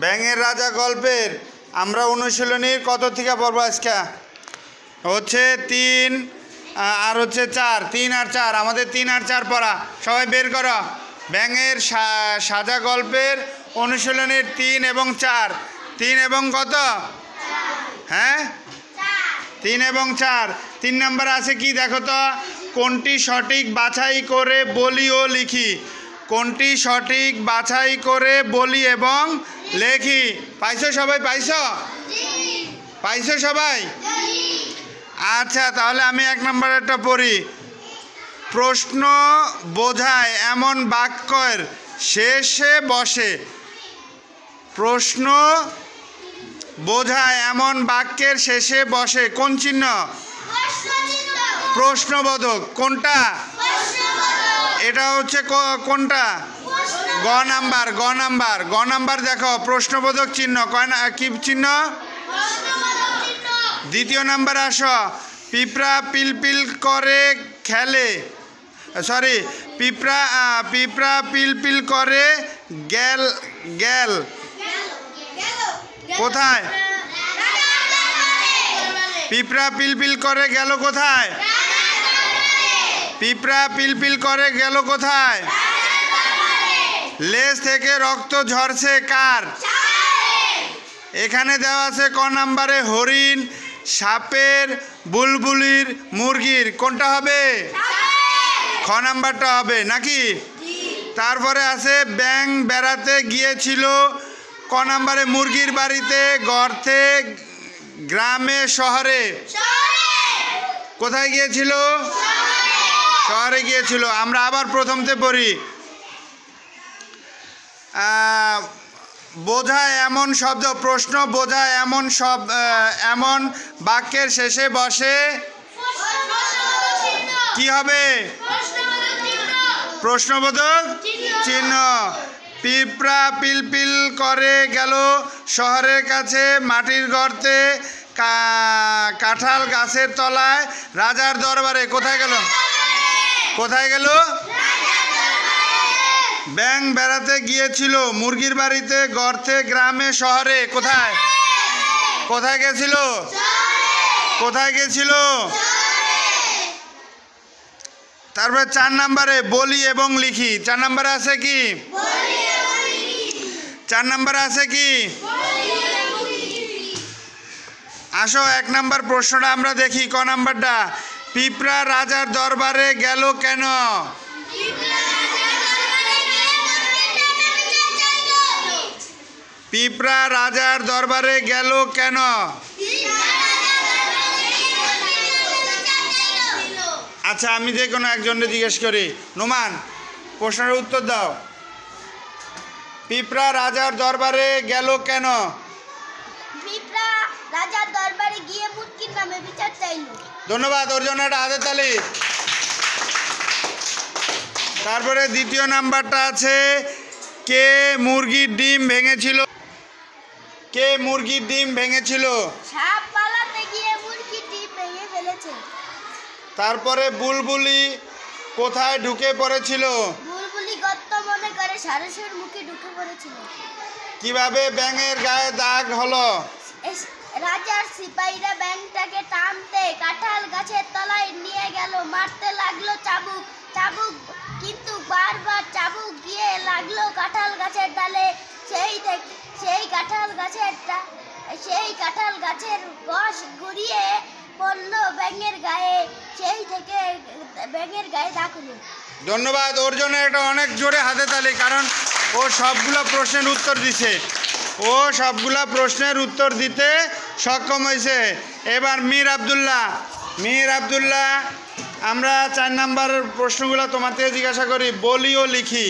ব্যাঙের রাজা গল্পের আমরা অনুশীলনীর কত থেকে পড়ব আজকে হচ্ছে 3 আর হচ্ছে 4 3 আর 4 আমাদের 3 আর 4 পড়া সবাই বের করো ব্যাঙের সাজা গল্পের অনুশীলনীর 3 এবং 4 3 এবং কত হ্যাঁ 3 এবং 4 3 নাম্বার আছে কি দেখো তো কোনটি সঠিক বাছাই করে বলি ও লিখি কোনটি সঠিক বাছাই করে বলি এবং লেখি পাইছো সবাই পাইছো সবাই আচ্ছা তাহলে আমি 1 নম্বরেরটা পড়ি প্রশ্ন বোঝায় এমন বাক্যের শেষে বসে প্রশ্ন বোঝায় এমন বাক্যের শেষে বসে কোন চিহ্ন প্রশ্নবোধক কোনটা এটা হচ্ছে কোনটা গ নাম্বার দেখো প্রশ্নবোধক চিহ্ন কি চিহ্ন দ্বিতীয় নাম্বার আসো পিঁপড়া পিলপিল করে খেলে সরি পিঁপড়া পিলপিল করে গেল কোথায় পিঁপড়া পিলপিল করে গেল কোথায় পিঁপড়া পিলপিল করে গেল কোথায় লেজ থেকে রক্ত ঝরছে কার এখানে দেওয়া আছে ক নাম্বারে হরিণ সাপের বুলবুলির মুরগির কোনটা হবে খ নাম্বারটা হবে নাকি তারপরে আছে ব্যাঙ বেড়াতে গিয়েছিল ক নাম্বারে মুরগির বাড়িতে গর্তে গ্রামে শহরে কোথায় গিয়েছিল শহরে গিয়েছিল আমরা আবার প্রথমতে পড়ি বোঝায় এমন শব্দ প্রশ্ন বোঝায় এমন বাক্যের শেষে বসে কি হবে প্রশ্নবোধক চিহ্ন পিঁপড়া পিলপিল করে গেল শহরের কাছে মাটির গর্তে কাঁঠাল গাছের তলায় রাজার দরবারে কোথায় গেল ব্যাঙ বেড়াতে গিয়েছিল মুরগির বাড়িতে গর্তে গ্রামে শহরে কোথায় গেছিল তারপরে 4 নম্বরে বলি এবং লিখি 4 নম্বরে আছে কি 4 নম্বরে আছে কি আসো 1 নম্বর প্রশ্নটা আমরা দেখি ক নাম্বারটা পিঁপড়া রাজার দরবারে গেল কেন পিঁপড়া রাজার দরবারে গেল কেন আচ্ছা আমি যে কোনো একজনকে জিজ্ঞেস করি নোমান প্রশ্নের উত্তর দাও পিঁপড়া রাজার দরবারে গেল কেন পিঁপড়া রাজার দরবারে গিয়ে মুরগির নামে বিচার চাইল ধন্যবাদ ওর জন্য একটা হাতের তালি তারপরে দ্বিতীয় নাম্বারটা আছে কে মুরগির ডিম ভেঙেছিল সাপ পালাতে গিয়ে মুরগির ডিম ভেঙে ফেলেছে তারপরে বুলবুলি কোথায় ঢুকে পড়েছিল বুলবুলি গর্ত মনে করে সারসের মুখে ঢুকে পড়েছিল কিভাবে ব্যাঙের গায়ে দাগ হলো রাজার সিপাহীরা ব্যাঙটাকে টানতে কাঁঠাল গাছের তলায় নিয়ে গেল মারতে লাগলো চাবুক কিন্তু বারবার চাবুক গিয়ে লাগলো কাঁঠাল গাছের ডালে সেই কাঁঠাল গাছের রস ঘুরিয়ে পড়লো ব্যাঙের গায়ে সেই থেকে ব্যাঙের গায়ে দাগ হলো ধন্যবাদ ওর জন্য একটা অনেক জোরে হাতে তালি কারণ ও সবগুলো প্রশ্নের উত্তর দিতে সক্ষম হয়েছে এবার মীর আব্দুল্লাহ আমরা 4 নম্বর প্রশ্নগুলো তোমার থেকে জিজ্ঞাসা করি বলি ও লিখি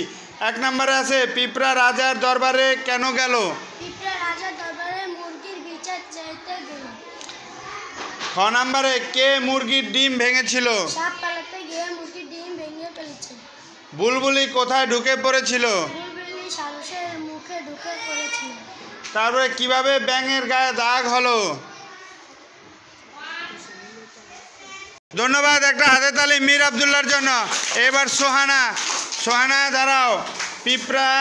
1 নম্বরে আছে পিঁপড়া রাজার দরবারে কেন গেল পিঁপড়া রাজার দরবারে মুরগির বিচার চাইতে গেল খ নম্বরে কে মুরগির ডিম ভেঙেছিল সাপ পালাতে গিয়ে মুরগির ডিম ভেঙে ফেলেছে বুলবুলি কোথায় ঢুকে পড়েছিল বুলবুলি সারসের মুখে ঢুকে পড়েছিল তারপরে কিভাবে ব্যাঙের গায়ে দাগ হলো ধন্যবাদ একটা হাতে তালি মীর আব্দুল্লাহর জন্য এবার সোহানা দাঁড়াও পিঁপড়া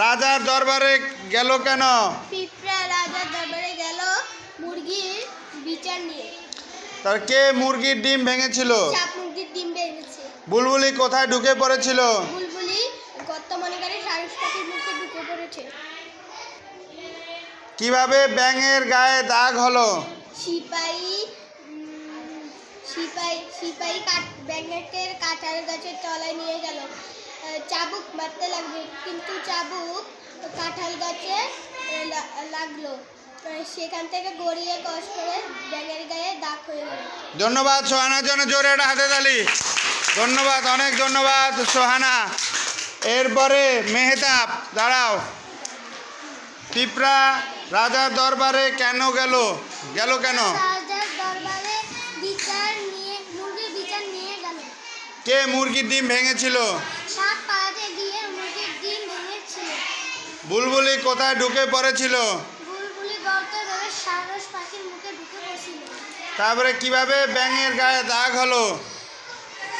রাজার দরবারে গেল কেন? পিঁপড়া রাজার দরবারে গেল মুরগির বিচার নিয়ে। তার কে মুরগির ডিম ভেঙেছিল? সাপ মুরগির ডিম ভেঙেছে। বুলবুলি কোথায় ঢুকে পড়েছিল? বুলবুলি গর্ত মনে করে সারস পাখির মুখে ঢুকে পড়েছে। কিভাবে ব্যাঙের গায়ে দাগ হলো? সিপাহী ব্যাঙেরকে কাঁঠাল গাছের তলায় নিয়ে গেল। চাবুক মারতে লাগলো, কিন্তু চাবুক কাঁঠাল গাছে লাগলো। সেখান থেকে গড়িয়ে কষ করে ব্যাঙের গায়ে দাগ হয়ে গেল। ধন্যবাদ সোহানার জন্য, জোরে একটা হাতে তালি। ধন্যবাদ, অনেক ধন্যবাদ সোহানা। এরপরে মেহতাব, দাঁড়াও। পিঁপড়া রাজার দরবারে কেন গেল? কেন? রাজার দরবারে মুরগির বিচার নিয়ে গেল। কে মুরগির ডিম ভেঙেছিল? সাপ পাড়াতে গিয়ে মুরগির ডিম ভেঙেছিল। বুলবুলি কোথায় ঢুকে পড়েছিল? বুলবুলি গর্তে ধরে সারস পাখির মুখে ঢুকে পড়েছিল। তারপরে কিভাবে ব্যাঙের গায়ে দাগ হলো?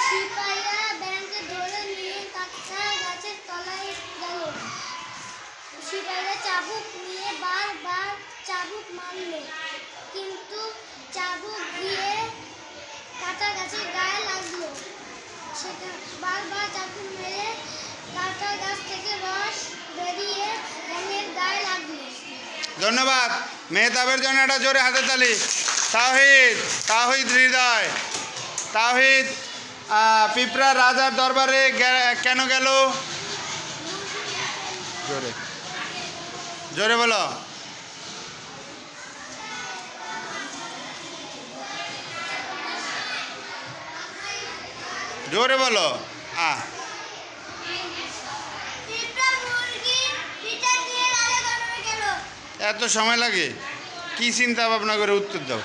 সিপাহীরা ব্যাঙকে ধরে নিয়ে কাঁঠাল গাছের তলায় গেল। সিপাহীরা চাবুক নিয়ে বারবার চাবুক মারল, কিন্তু চাবুক গিয়ে কাঁঠাল গাছের গায়ে লাগলো। সেটা বারবার চাবুক মেরে কাঁঠাল গাছ থেকে রস বেরিয়ে ব্যাঙের গায়ে লাগলো। ধন্যবাদ মেহতাবের জন্য একটা জোরে হাতে তালি। তাওহিদ হৃদয়, তাওহিদ পিঁপড়া রাজার দরবারে কেন গেল? জোরে জোরে বলো। জোরে বলো। এত সময় লাগে? কি চিন্তা ভাবনা করে উত্তর দাও।